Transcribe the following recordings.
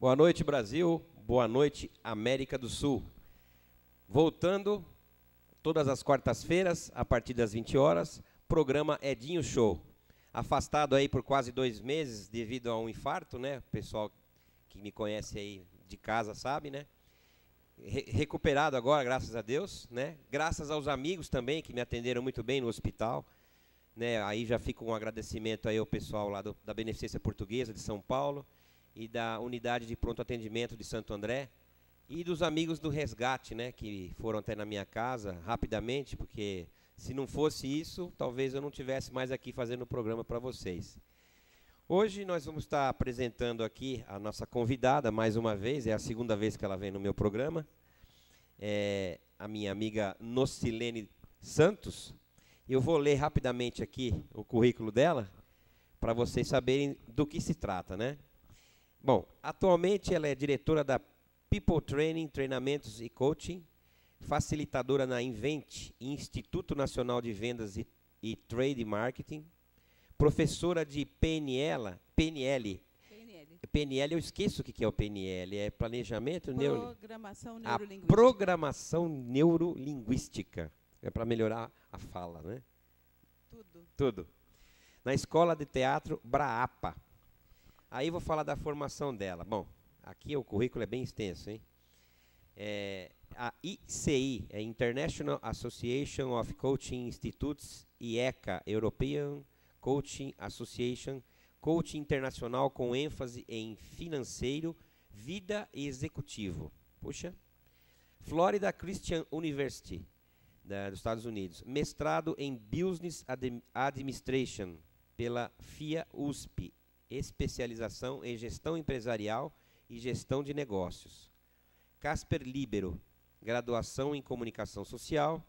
Boa noite, Brasil. Boa noite, América do Sul. Voltando, todas as quartas-feiras, a partir das 20 horas, programa Edinho Show. Afastado aí por quase 2 meses devido a um infarto, né? O pessoal que me conhece aí de casa sabe, né? Recuperado agora, graças a Deus, né? Graças aos amigos também que me atenderam muito bem no hospital, né? Aí já fica um agradecimento aí ao pessoal lá da Beneficência Portuguesa de São Paulo e da Unidade de Pronto Atendimento de Santo André e dos amigos do Resgate, né? Que foram até na minha casa rapidamente, porque se não fosse isso, talvez eu não tivesse mais aqui fazendo o programa para vocês. Hoje nós vamos estar apresentando aqui a nossa convidada, mais uma vez, é a segunda vez que ela vem no meu programa, é a minha amiga Nocilene Santos. Eu vou ler rapidamente aqui o currículo dela, para vocês saberem do que se trata, né? Bom, atualmente ela é diretora da People Training, Treinamentos e Coaching, facilitadora na Invent, Instituto Nacional de Vendas e Trade Marketing, professora de PNL, eu esqueço o que é o PNL, é Planejamento Programação Neurolinguística. A Programação Neurolinguística, é para melhorar a fala, né? Tudo. Na Escola de Teatro Braapa. Aí vou falar da formação dela. Bom, aqui o currículo é bem extenso, hein? A ICI, é International Association of Coaching Institutes, e ECA, European Coaching Association, coaching internacional com ênfase em financeiro, vida e executivo. Puxa. Florida Christian University, dos Estados Unidos. Mestrado em Business Administration pela FIA USP. Especialização em gestão empresarial e gestão de negócios. Casper Libero, graduação em comunicação social.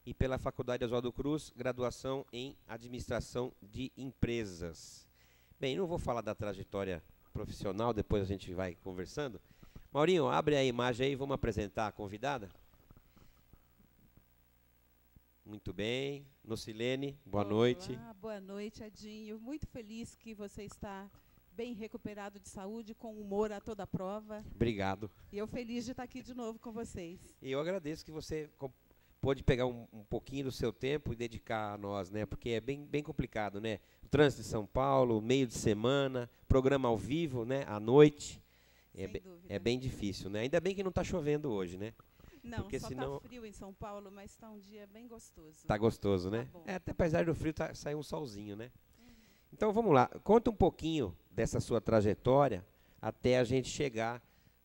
E pela Faculdade Oswaldo Cruz, graduação em administração de empresas. Bem, não vou falar da trajetória profissional, depois a gente vai conversando. Maurinho, abre a imagem aí, vamos apresentar a convidada. Muito bem. Nocilene, boa noite. Boa noite, Edinho. Muito feliz que você está bem recuperado de saúde, com humor a toda prova. Obrigado. E eu feliz de estar aqui de novo com vocês. E eu agradeço que você pôde pegar um pouquinho do seu tempo e dedicar a nós, né? Porque é bem complicado, né? O trânsito de São Paulo, meio de semana, programa ao vivo, né? À noite. É bem difícil, né? Ainda bem que não está chovendo hoje, né? Não, porque só senão está frio em São Paulo, mas está um dia bem gostoso. Está gostoso, né? Tá até apesar do frio, saiu um solzinho, né? Então, vamos lá. Conta um pouquinho dessa sua trajetória até a gente chegar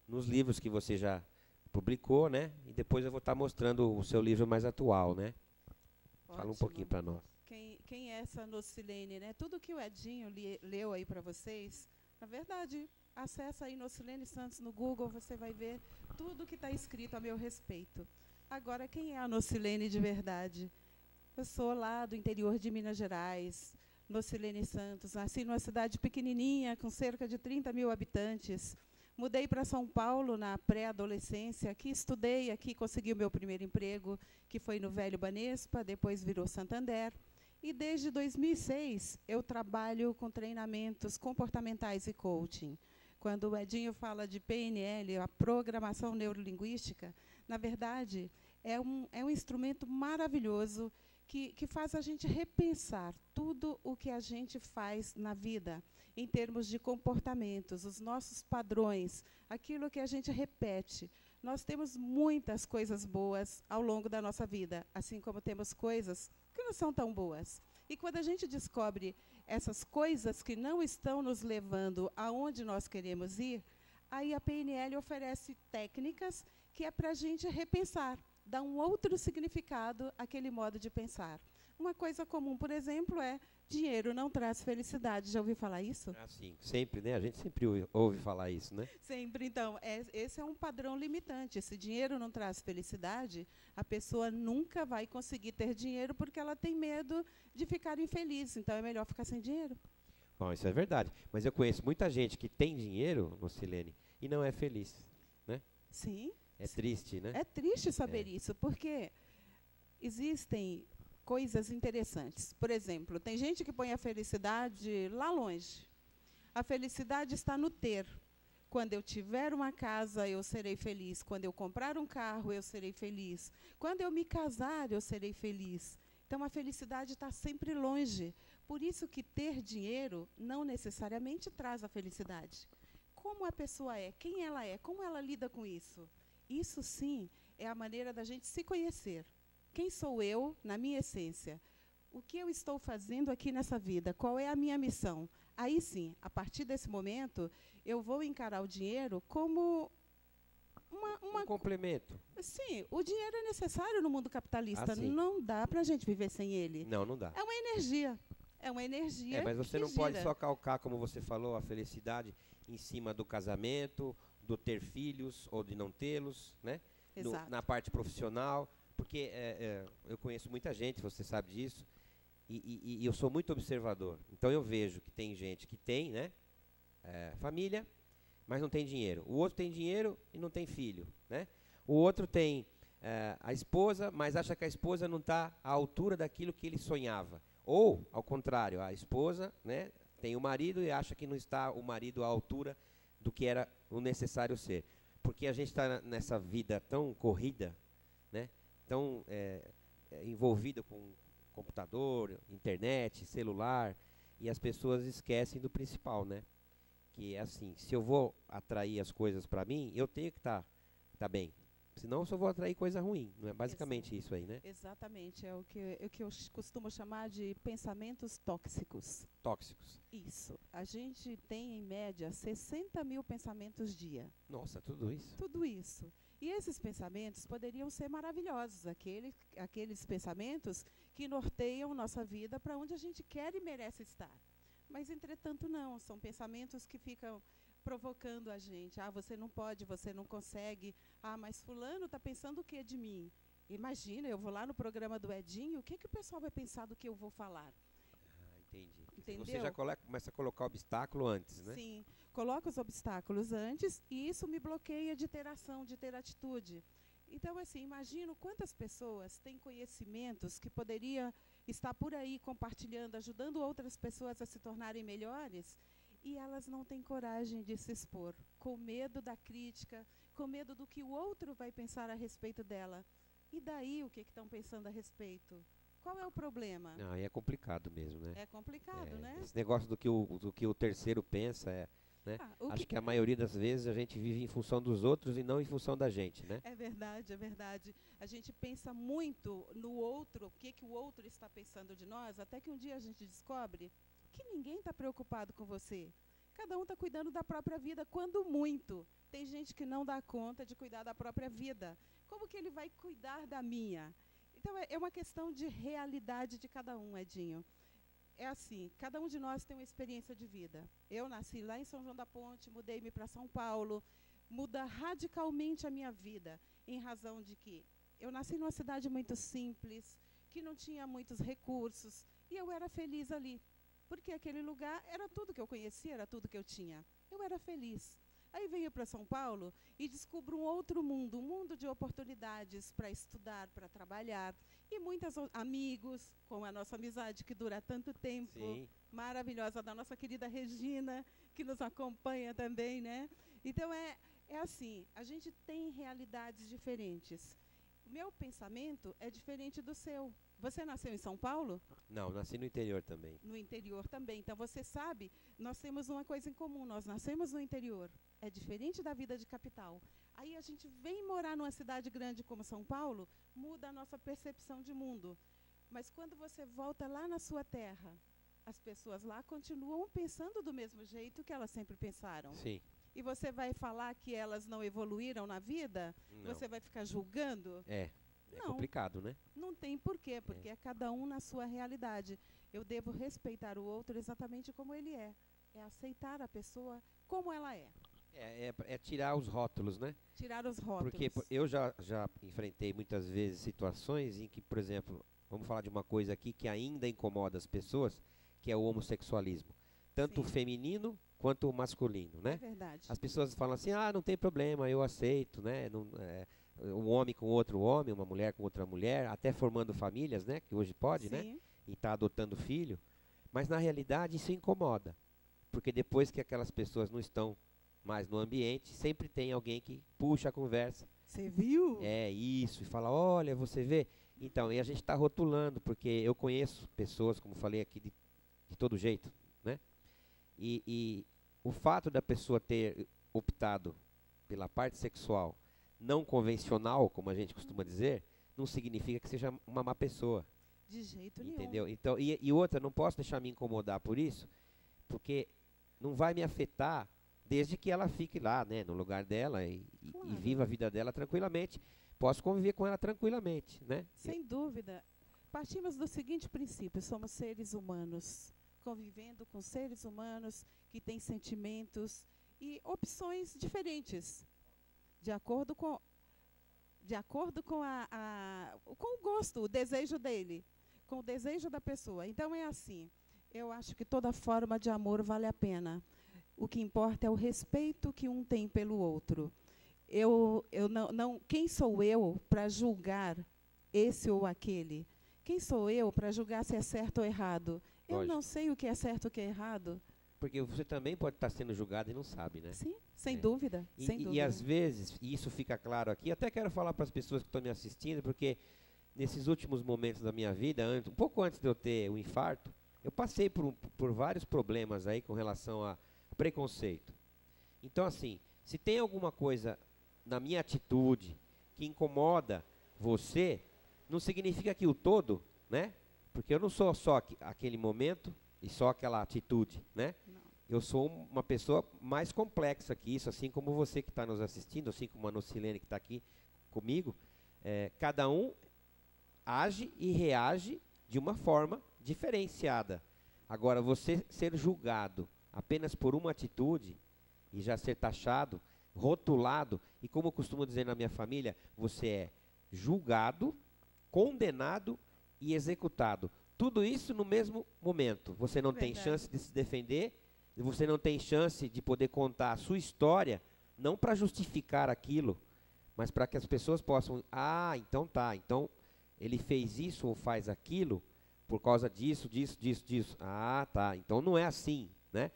nos livros que você já publicou, né? E depois eu vou estar mostrando o seu livro mais atual, né? Ótimo. Fala um pouquinho para nós. Quem é essa Nocilene, né? Tudo que o Edinho leu aí para vocês, na verdade, acessa aí Nocilene Santos no Google, você vai ver tudo que está escrito a meu respeito. Agora, quem é a Nocilene de verdade? Eu sou lá do interior de Minas Gerais, Nocilene Santos. Nasci numa cidade pequenininha, com cerca de 30 mil habitantes. Mudei para São Paulo na pré-adolescência. Aqui estudei, aqui consegui o meu primeiro emprego, que foi no Velho Banespa, depois virou Santander. E desde 2006 eu trabalho com treinamentos comportamentais e coaching. Quando o Edinho fala de PNL, a Programação Neurolinguística, na verdade, é um instrumento maravilhoso que faz a gente repensar tudo o que a gente faz na vida, em termos de comportamentos, os nossos padrões, aquilo que a gente repete. Nós temos muitas coisas boas ao longo da nossa vida, assim como temos coisas que não são tão boas. E quando a gente descobre essas coisas que não estão nos levando aonde nós queremos ir, aí a PNL oferece técnicas que é para a gente repensar, dar um outro significado àquele modo de pensar. Uma coisa comum, por exemplo, é dinheiro não traz felicidade. Já ouviu falar isso? Sim, sempre, né? A gente sempre ouve falar isso, né? Sempre. Então, esse é um padrão limitante. Se dinheiro não traz felicidade, a pessoa nunca vai conseguir ter dinheiro porque ela tem medo de ficar infeliz. Então, é melhor ficar sem dinheiro. Bom, isso é verdade. Mas eu conheço muita gente que tem dinheiro, Nocilene, e não é feliz, né? Sim. É triste, né? É triste saber isso, porque existem coisas interessantes. Por exemplo, tem gente que põe a felicidade lá longe. A felicidade está no ter. Quando eu tiver uma casa, eu serei feliz. Quando eu comprar um carro, eu serei feliz. Quando eu me casar, eu serei feliz. Então, a felicidade está sempre longe. Por isso que ter dinheiro não necessariamente traz a felicidade. Como a pessoa é, quem ela é, como ela lida com isso. Isso, sim, é a maneira da gente se conhecer. Quem sou eu, na minha essência? O que eu estou fazendo aqui nessa vida? Qual é a minha missão? Aí, sim, a partir desse momento, eu vou encarar o dinheiro como Um complemento. Sim, o dinheiro é necessário no mundo capitalista. Sim. Não dá para a gente viver sem ele. Não, não dá. É uma energia. É uma energia. Mas você que não pode gira. só calcar, como você falou, a felicidade em cima do casamento, do ter filhos ou de não tê-los, né? Exato. Na parte profissional, porque eu conheço muita gente, você sabe disso, e eu sou muito observador. Então eu vejo que tem gente que tem, né, família, mas não tem dinheiro. O outro tem dinheiro e não tem filho, né? O outro tem a esposa, mas acha que a esposa não está à altura daquilo que ele sonhava. Ou, ao contrário, a esposa, né, tem o marido e acha que não está o marido à altura do que era o necessário ser. Porque a gente está nessa vida tão corrida, né, tão envolvida com computador, internet, celular, e as pessoas esquecem do principal, né? Que é assim, se eu vou atrair as coisas para mim, eu tenho que estar bem. Senão eu só vou atrair coisa ruim. Não é basicamente isso aí, né? Exatamente. É o que eu costumo chamar de pensamentos tóxicos. Tóxicos. Isso. A gente tem, em média, 60 mil pensamentos dia. Nossa, tudo isso? Tudo isso. E esses pensamentos poderiam ser maravilhosos. Aqueles pensamentos que norteiam nossa vida para onde a gente quer e merece estar. Mas, entretanto, não. São pensamentos que ficam provocando a gente. Ah, você não pode, você não consegue. Ah, mas fulano está pensando o que de mim? Imagina, eu vou lá no programa do Edinho, o que o pessoal vai pensar do que eu vou falar? Ah, entendi. Entendeu? Você já começa a colocar obstáculo antes, né? Sim, coloco os obstáculos antes e isso me bloqueia de ter ação, de ter atitude. Então, assim, imagino quantas pessoas têm conhecimentos que poderiam estar por aí compartilhando, ajudando outras pessoas a se tornarem melhores, e elas não têm coragem de se expor, com medo da crítica, com medo do que o outro vai pensar a respeito dela. E daí o que estão pensando a respeito? Qual é o problema? Não, aí é complicado mesmo, né? É complicado, né? Esse negócio do que o terceiro pensa, né? Acho que a maioria das vezes a gente vive em função dos outros e não em função da gente, né? É verdade, é verdade. A gente pensa muito no outro, o que o outro está pensando de nós, até que um dia a gente descobre que ninguém está preocupado com você. Cada um está cuidando da própria vida, quando muito. Tem gente que não dá conta de cuidar da própria vida. Como que ele vai cuidar da minha? Então, é uma questão de realidade de cada um, Edinho. É assim, cada um de nós tem uma experiência de vida. Eu nasci lá em São João da Ponte, mudei-me para São Paulo, muda radicalmente a minha vida, em razão de que eu nasci numa cidade muito simples, que não tinha muitos recursos, e eu era feliz ali. Porque aquele lugar era tudo que eu conhecia, era tudo que eu tinha. Eu era feliz. Aí venho para São Paulo e descubro um outro mundo, um mundo de oportunidades para estudar, para trabalhar. E muitos amigos, com a nossa amizade que dura tanto tempo, Sim. maravilhosa, da nossa querida Regina, que nos acompanha também, né? Então, é assim, a gente tem realidades diferentes. O meu pensamento é diferente do seu. Você nasceu em São Paulo? Não, nasci no interior também. No interior também. Então, você sabe, nós temos uma coisa em comum, nós nascemos no interior. É diferente da vida de capital. Aí a gente vem morar numa cidade grande como São Paulo, muda a nossa percepção de mundo. Mas quando você volta lá na sua terra, as pessoas lá continuam pensando do mesmo jeito que elas sempre pensaram. Sim. E você vai falar que elas não evoluíram na vida? Não. Você vai ficar julgando? É Não. complicado, né? Não tem porquê, porque é cada um na sua realidade. Eu devo respeitar o outro exatamente como ele é. É aceitar a pessoa como ela é. É tirar os rótulos, né? Tirar os rótulos. Porque eu já enfrentei muitas vezes situações em que, por exemplo, vamos falar de uma coisa aqui que ainda incomoda as pessoas, que é o homossexualismo. Tanto o Sim. feminino quanto o masculino, né? É verdade. As pessoas falam assim, não tem problema, eu aceito, né? Não, um homem com outro homem, uma mulher com outra mulher, até formando famílias, né? Que hoje pode, né? Sim. E está adotando filho. Mas na realidade isso incomoda. Porque depois que aquelas pessoas não estão mas no ambiente sempre tem alguém que puxa a conversa. Você viu? É isso, e fala, olha, você vê. Então, e a gente está rotulando, porque eu conheço pessoas, como falei aqui, de todo jeito, né? E o fato da pessoa ter optado pela parte sexual não convencional, como a gente costuma dizer, não significa que seja uma má pessoa. De jeito nenhum. Entendeu? Então, e outra, não posso deixar me incomodar por isso, porque não vai me afetar desde que ela fique lá, né, no lugar dela e Claro. viva a vida dela tranquilamente. Posso conviver com ela tranquilamente, né? Sem dúvida. Partimos do seguinte princípio: somos seres humanos, convivendo com seres humanos que têm sentimentos e opções diferentes, de acordo com, com o gosto, o desejo dele, com o desejo da pessoa. Então é assim, eu acho que toda forma de amor vale a pena. O que importa é o respeito que um tem pelo outro. Quem sou eu para julgar esse ou aquele? Quem sou eu para julgar se é certo ou errado? Eu Lógico. não sei o que é certo e o que é errado. Porque você também pode estar sendo julgado e não sabe, né? Sim, sem É. dúvida. Sem E dúvida. às vezes, e isso fica claro aqui, até quero falar para as pessoas que estão me assistindo, porque nesses últimos momentos da minha vida, um pouco antes de eu ter o infarto, eu passei por vários problemas aí com relação a preconceito. Então, assim, se tem alguma coisa na minha atitude que incomoda você, não significa que o todo, né? Porque eu não sou só aquele momento e só aquela atitude, né? Não. Eu sou uma pessoa mais complexa que isso, assim como você que está nos assistindo, assim como a Nocilene que está aqui comigo. Cada um age e reage de uma forma diferenciada. Agora, você ser julgado apenas por uma atitude e já ser taxado, rotulado, e como eu costumo dizer na minha família, você é julgado, condenado e executado. Tudo isso no mesmo momento. Você não tem Verdade. chance de se defender, você não tem chance de poder contar a sua história, não para justificar aquilo, mas para que as pessoas possam, então tá, então ele fez isso ou faz aquilo por causa disso, disso, disso, disso. Ah, tá, então não é assim, né?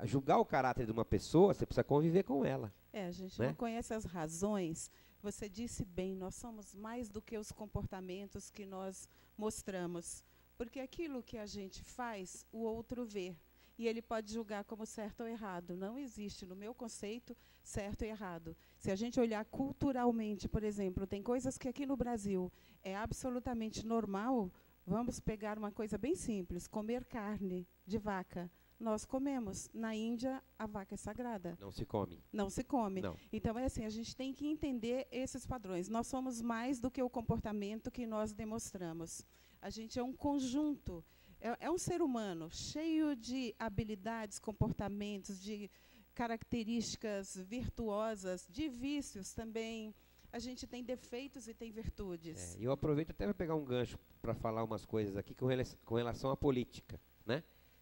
Julgar o caráter de uma pessoa, você precisa conviver com ela. A gente né? não conhece as razões. Você disse bem, nós somos mais do que os comportamentos que nós mostramos. Porque aquilo que a gente faz, o outro vê. E ele pode julgar como certo ou errado. Não existe, no meu conceito, certo e errado. Se a gente olhar culturalmente, por exemplo, tem coisas que aqui no Brasil é absolutamente normal. Vamos pegar uma coisa bem simples, comer carne de vaca. Nós comemos. Na Índia, a vaca é sagrada. Não se come. Não se come. Não. Então, é assim, a gente tem que entender esses padrões. Nós somos mais do que o comportamento que nós demonstramos. A gente é um conjunto, é um ser humano cheio de habilidades, comportamentos, de características virtuosas, de vícios também. A gente tem defeitos e tem virtudes. Eu aproveito até para pegar um gancho para falar umas coisas aqui com relação à política, né?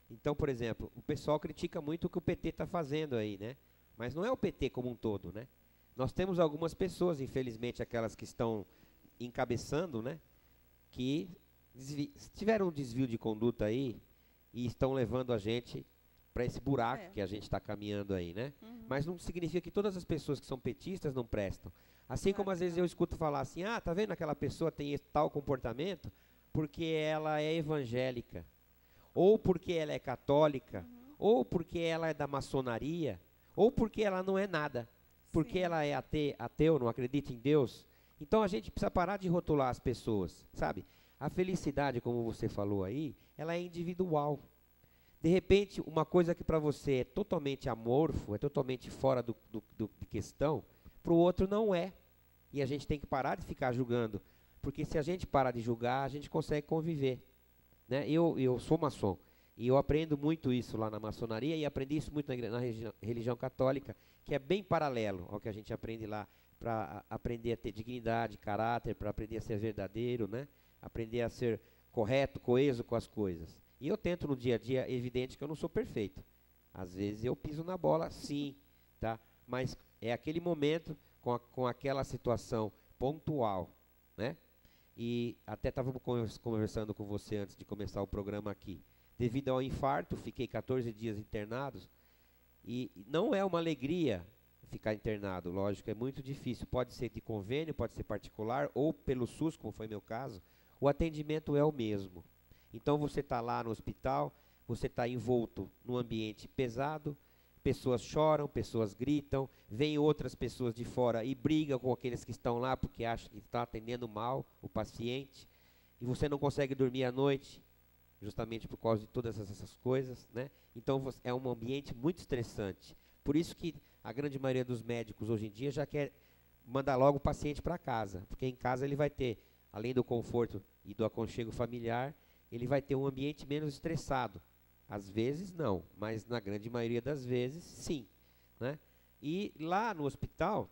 Então, por exemplo, o pessoal critica muito o que o PT está fazendo aí, né? Mas não é o PT como um todo, né? Nós temos algumas pessoas, infelizmente, aquelas que estão encabeçando, né? Que tiveram um desvio de conduta aí e estão levando a gente para esse buraco que a gente está caminhando aí, né? Mas não significa que todas as pessoas que são petistas não prestam. Assim como às vezes eu escuto falar assim, tá vendo aquela pessoa tem esse tal comportamento porque ela é evangélica, ou porque ela é católica, ou porque ela é da maçonaria, ou porque ela não é nada, porque Sim. ela é ateu, não acredita em Deus. Então a gente precisa parar de rotular as pessoas, sabe? A felicidade, como você falou aí, ela é individual. De repente, uma coisa que para você é totalmente amorfo, é totalmente fora de questão, para o outro não é. E a gente tem que parar de ficar julgando, porque se a gente parar de julgar, a gente consegue conviver. Né? Eu sou maçom, e eu aprendo muito isso lá na maçonaria, e aprendi isso muito na religião católica, que é bem paralelo ao que a gente aprende lá, para aprender a ter dignidade, caráter, para aprender a ser verdadeiro, né? Aprender a ser correto, coeso com as coisas. E eu tento no dia a dia, é evidente que eu não sou perfeito. Às vezes eu piso na bola, sim, tá? Mas é aquele momento com aquela situação pontual, né? E até estava conversando com você antes de começar o programa aqui. Devido ao infarto, fiquei 14 dias internado. E não é uma alegria ficar internado, lógico, é muito difícil. Pode ser de convênio, pode ser particular, ou pelo SUS, como foi meu caso, o atendimento é o mesmo. Então você está lá no hospital, você está envolto num ambiente pesado, pessoas choram, pessoas gritam, vêm outras pessoas de fora e brigam com aqueles que estão lá porque acham que estão atendendo mal o paciente, e você não consegue dormir à noite, justamente por causa de todas essas coisas, né? Então é um ambiente muito estressante. Por isso que a grande maioria dos médicos hoje em dia já quer mandar logo o paciente para casa, porque em casa ele vai ter, além do conforto e do aconchego familiar, ele vai ter um ambiente menos estressado. Às vezes não, mas na grande maioria das vezes sim, né? E lá no hospital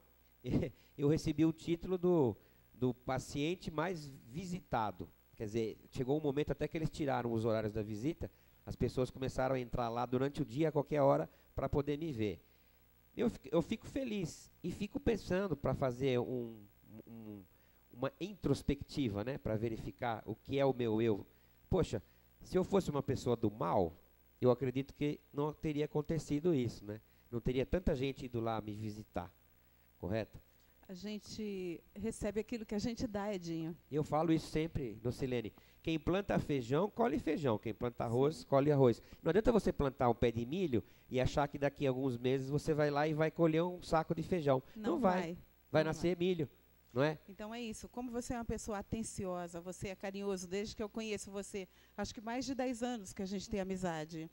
eu recebi o título do paciente mais visitado. Quer dizer, chegou um momento até que eles tiraram os horários da visita, as pessoas começaram a entrar lá durante o dia, a qualquer hora, para poder me ver. Eu fico feliz e fico pensando para fazer uma introspectiva, né, para verificar o que é o meu eu. Poxa, se eu fosse uma pessoa do mal, eu acredito que não teria acontecido isso, né? Não teria tanta gente indo lá me visitar, correto? A gente recebe aquilo que a gente dá, Edinho. Eu falo isso sempre, Nocilene. Quem planta feijão, colhe feijão. Quem planta arroz, colhe arroz. Não adianta você plantar um pé de milho e achar que daqui a alguns meses você vai lá e vai colher um saco de feijão. Não vai. Vai nascer milho, não é? Então é isso. Como você é uma pessoa atenciosa, você é carinhoso, desde que eu conheço você, acho que mais de 10 anos que a gente tem amizade.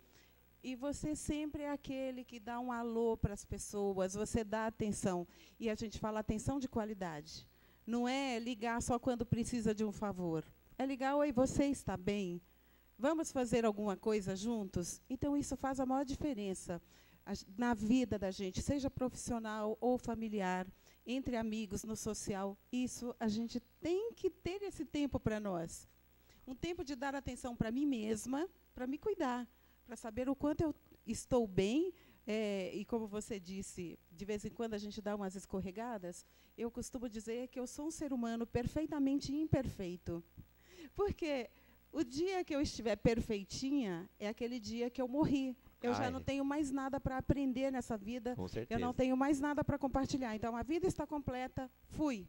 E você sempre é aquele que dá um alô para as pessoas, você dá atenção. E a gente fala atenção de qualidade. Não é ligar só quando precisa de um favor. É ligar, oi, você está bem? Vamos fazer alguma coisa juntos? Então, isso faz a maior diferença na vida da gente, seja profissional ou familiar, entre amigos, no social. Isso, a gente tem que ter esse tempo para nós. Um tempo de dar atenção para mim mesma, para me cuidar, para saber o quanto eu estou bem, e como você disse, de vez em quando a gente dá umas escorregadas, eu costumo dizer que eu sou um ser humano perfeitamente imperfeito. Porque o dia que eu estiver perfeitinha é aquele dia que eu morri. Eu já não tenho mais nada para aprender nessa vida, Com certeza. eu não tenho mais nada para compartilhar. Então, a vida está completa, fui.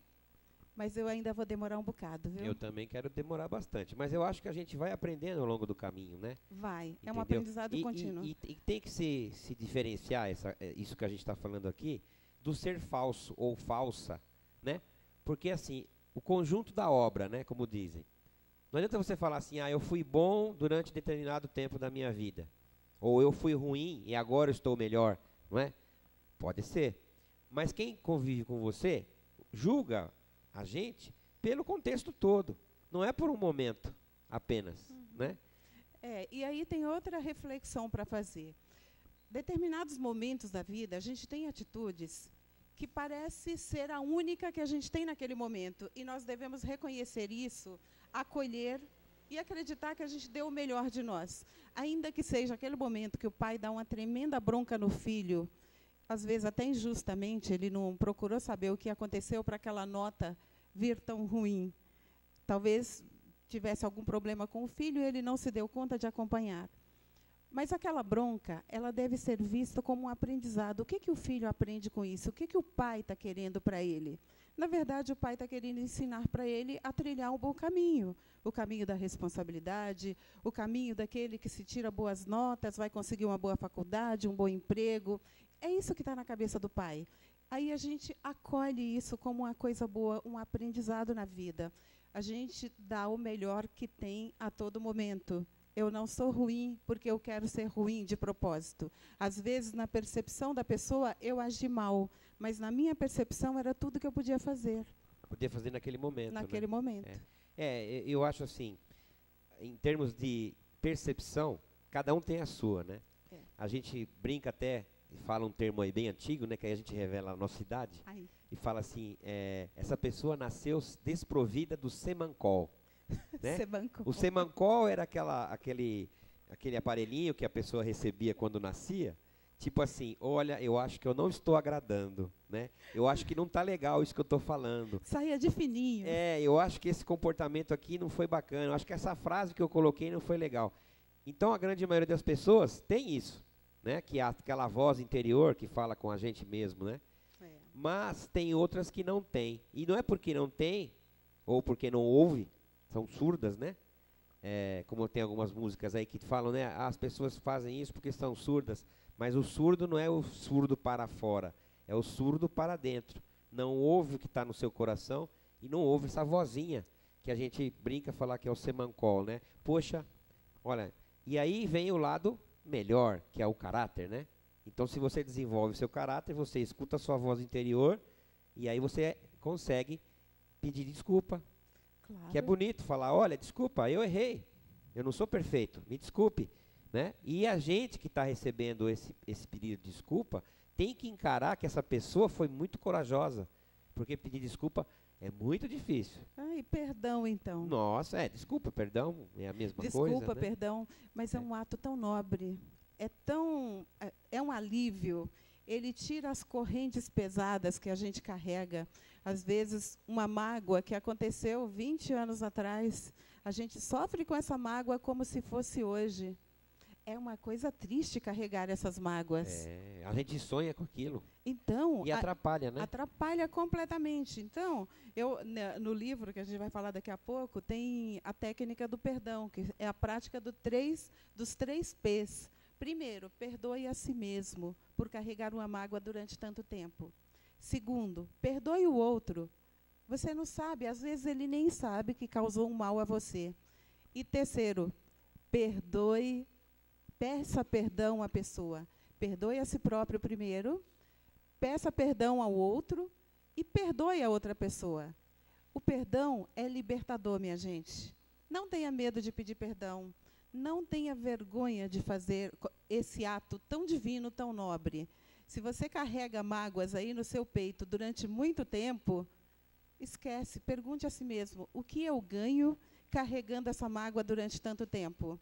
Mas eu ainda vou demorar um bocado, viu? Eu também quero demorar bastante, mas eu acho que a gente vai aprendendo ao longo do caminho, né? Vai, Entendeu? é um aprendizado contínuo. E tem que se diferenciar isso que a gente está falando aqui do ser falso ou falsa, né? Porque assim, o conjunto da obra, né, como dizem. Não adianta você falar assim, eu fui bom durante determinado tempo da minha vida, ou eu fui ruim e agora eu estou melhor, não é? Pode ser. Mas quem convive com você julga a gente pelo contexto todo, não é por um momento apenas, né? E aí tem outra reflexão para fazer. Determinados momentos da vida, a gente tem atitudes que parece ser a única que a gente tem naquele momento, e nós devemos reconhecer isso, acolher e acreditar que a gente deu o melhor de nós. Ainda que seja aquele momento que o pai dá uma tremenda bronca no filho, às vezes até injustamente, ele não procurou saber o que aconteceu para aquela nota vir tão ruim. Talvez tivesse algum problema com o filho e ele não se deu conta de acompanhar. Mas aquela bronca, ela deve ser vista como um aprendizado. O que o filho aprende com isso? O que o pai está querendo para ele? Na verdade, o pai está querendo ensinar para ele a trilhar um bom caminho. O caminho da responsabilidade, o caminho daquele que se tira boas notas, vai conseguir uma boa faculdade, um bom emprego. É isso que está na cabeça do pai. Aí a gente acolhe isso como uma coisa boa, um aprendizado na vida. A gente dá o melhor que tem a todo momento. Eu não sou ruim porque eu quero ser ruim de propósito. Às vezes, na percepção da pessoa, eu agi mal, mas na minha percepção era tudo que eu podia fazer. Podia fazer naquele momento. Naquele momento. Eu acho assim, em termos de percepção, cada um tem a sua, né? A gente brinca até, fala um termo aí bem antigo, né, que aí a gente revela a nossa idade, e fala assim, essa pessoa nasceu desprovida do semancol. Né? O semancol era aquele aparelhinho que a pessoa recebia quando nascia, tipo assim, olha, eu acho que eu não estou agradando, né? Eu acho que não está legal isso que eu estou falando. Saía de fininho. Eu acho que esse comportamento aqui não foi bacana, eu acho que essa frase que eu coloquei não foi legal. Então a grande maioria das pessoas tem isso, né? Que é aquela voz interior que fala com a gente mesmo, né? É. Mas tem outras que não tem. E não é porque não tem, ou porque não ouve, são surdas, né? Como tem algumas músicas aí que falam, né? As pessoas fazem isso porque são surdas. Mas o surdo não é o surdo para fora, é o surdo para dentro. Não ouve o que está no seu coração e não ouve essa vozinha que a gente brinca falar que é o semancol, né? Poxa, olha, e aí vem o lado melhor, que é o caráter, né? Então, se você desenvolve o seu caráter, você escuta a sua voz interior e aí você consegue pedir desculpa. Claro. Que é bonito falar, olha, desculpa, eu errei, eu não sou perfeito, me desculpe, né? E a gente que está recebendo esse pedido de desculpa tem que encarar que essa pessoa foi muito corajosa, porque pedir desculpa é muito difícil. E perdão, então. Nossa, desculpa, perdão, é a mesma Desculpa, coisa, né? perdão, mas é um ato tão nobre, é um alívio. Ele tira as correntes pesadas que a gente carrega. Às vezes, uma mágoa que aconteceu 20 anos atrás, a gente sofre com essa mágoa como se fosse hoje. É uma coisa triste carregar essas mágoas. A gente sonha com aquilo. Então, E atrapalha, né? Atrapalha completamente. Então, no livro que a gente vai falar daqui a pouco, tem a técnica do perdão, que é a prática dos três P's. Primeiro, perdoe a si mesmo por carregar uma mágoa durante tanto tempo. Segundo, perdoe o outro. Você não sabe, às vezes ele nem sabe que causou um mal a você. E terceiro, peça perdão à pessoa. Perdoe a si próprio primeiro, peça perdão ao outro e perdoe a outra pessoa. O perdão é libertador, minha gente. Não tenha medo de pedir perdão. Não tenha vergonha de fazer esse ato tão divino, tão nobre. Se você carrega mágoas aí no seu peito durante muito tempo, esquece, pergunte a si mesmo, o que eu ganho carregando essa mágoa durante tanto tempo?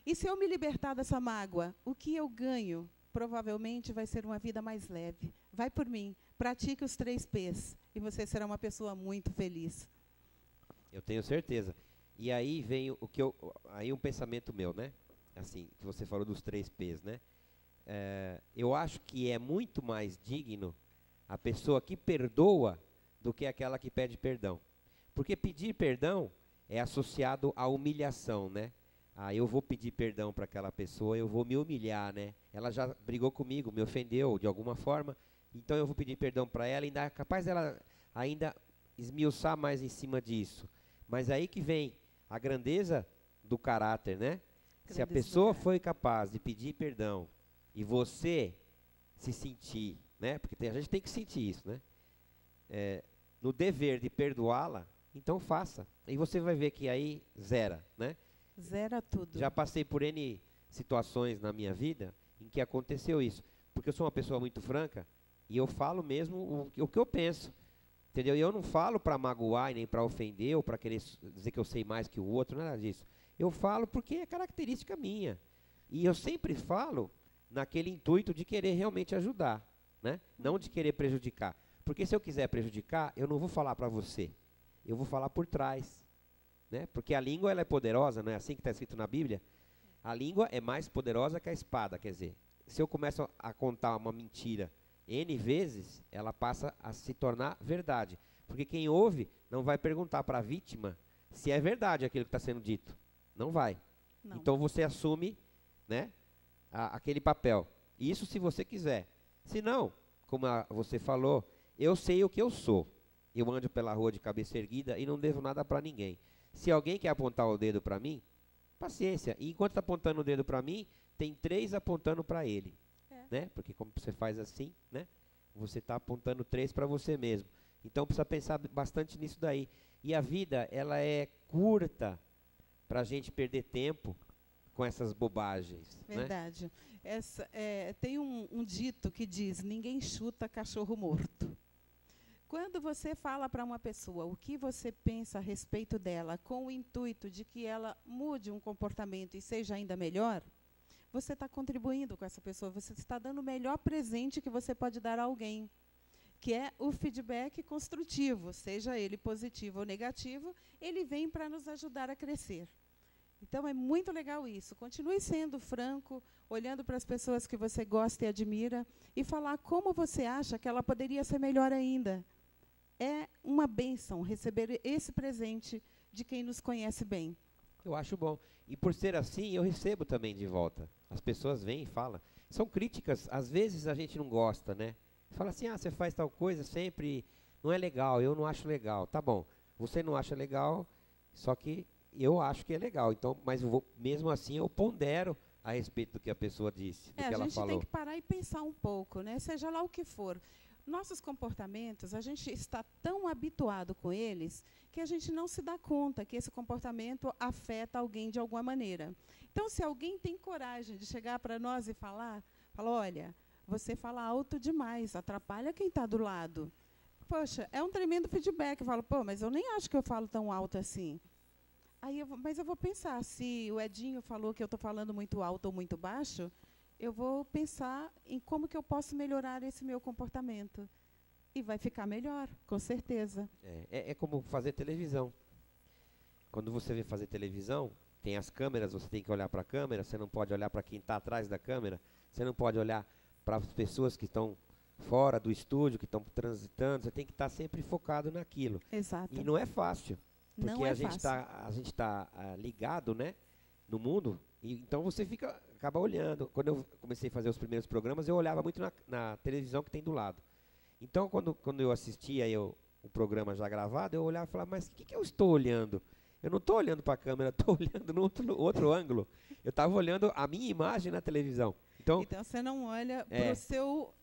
E se eu me libertar dessa mágoa, o que eu ganho? Provavelmente vai ser uma vida mais leve. Vai por mim, pratique os 3 P's e você será uma pessoa muito feliz. Eu tenho certeza. E aí vem aí um pensamento meu, né? Assim, que você falou dos 3 P's, né? Eu acho que é muito mais digno a pessoa que perdoa do que aquela que pede perdão. Porque pedir perdão é associado à humilhação, né? Eu vou pedir perdão para aquela pessoa, eu vou me humilhar, né? Ela já brigou comigo, me ofendeu de alguma forma, então eu vou pedir perdão para ela, ainda é capaz dela ainda esmiuçar mais em cima disso. Mas aí que vem a grandeza do caráter, né? Se a pessoa foi capaz de pedir perdão e você se sentir, né? Porque a gente tem que sentir isso, né? No dever de perdoá-la, então faça. E você vai ver que aí zera, né? Zera tudo. Já passei por N situações na minha vida em que aconteceu isso. Porque eu sou uma pessoa muito franca e eu falo mesmo o que eu penso. Entendeu? E eu não falo para magoar, nem para ofender, ou para querer dizer que eu sei mais que o outro, nada disso. Eu falo porque é característica minha. E eu sempre falo naquele intuito de querer realmente ajudar, né? Não de querer prejudicar. Porque se eu quiser prejudicar, eu não vou falar para você. Eu vou falar por trás, né? Porque a língua ela é poderosa, não é assim que está escrito na Bíblia? A língua é mais poderosa que a espada, quer dizer, se eu começo a contar uma mentira N vezes, ela passa a se tornar verdade. Porque quem ouve não vai perguntar para a vítima se é verdade aquilo que está sendo dito. Não vai. Não. Então você assume, né, aquele papel. Isso se você quiser. Se não, como você falou, eu sei o que eu sou. Eu ando pela rua de cabeça erguida e não devo nada para ninguém. Se alguém quer apontar o dedo para mim, paciência. E enquanto está apontando o dedo para mim, tem 3 apontando para ele. Né? Porque como você faz assim, né? Você está apontando 3 para você mesmo. Então precisa pensar bastante nisso daí. E a vida, ela é curta para a gente perder tempo com essas bobagens. Verdade. Né? Tem um dito que diz, ninguém chuta cachorro morto. Quando você fala para uma pessoa o que você pensa a respeito dela, com o intuito de que ela mude um comportamento e seja ainda melhor, você está contribuindo com essa pessoa, você está dando o melhor presente que você pode dar a alguém, que é o feedback construtivo, seja ele positivo ou negativo, ele vem para nos ajudar a crescer. Então, é muito legal isso. Continue sendo franco, olhando para as pessoas que você gosta e admira e falar como você acha que ela poderia ser melhor ainda. É uma bênção receber esse presente de quem nos conhece bem. Eu acho bom. E por ser assim, eu recebo também de volta. As pessoas vêm e falam. São críticas, às vezes a gente não gosta, né? Fala assim, você faz tal coisa sempre, não é legal, eu não acho legal. Tá bom, você não acha legal, só que eu acho que é legal. Então, mas mesmo assim eu pondero a respeito do que a pessoa disse, do que ela falou. A gente tem que parar e pensar um pouco, né? Seja lá o que for. Nossos comportamentos, a gente está tão habituado com eles que a gente não se dá conta que esse comportamento afeta alguém de alguma maneira. Então, se alguém tem coragem de chegar para nós e fala, olha, você fala alto demais, atrapalha quem está do lado. Poxa, é um tremendo feedback. Eu falo, mas eu nem acho que eu falo tão alto assim. Mas eu vou pensar, se o Edinho falou que eu estou falando muito alto ou muito baixo, eu vou pensar em como que eu posso melhorar esse meu comportamento. E vai ficar melhor, com certeza. É como fazer televisão. Quando você vem fazer televisão, tem as câmeras, você tem que olhar para a câmera, você não pode olhar para quem está atrás da câmera, você não pode olhar para as pessoas que estão fora do estúdio, que estão transitando, você tem que estar sempre focado naquilo. Exato. E não é fácil, porque não é a gente tá ligado, né, no mundo, e então você acaba olhando. Quando eu comecei a fazer os primeiros programas, eu olhava muito na televisão que tem do lado. Então, quando eu assistia o programa já gravado, eu olhava e falava, mas o que eu estou olhando? Eu não estou olhando para a câmera, estou olhando no outro ângulo. Eu estava olhando a minha imagem na televisão. Então você não olha para o seu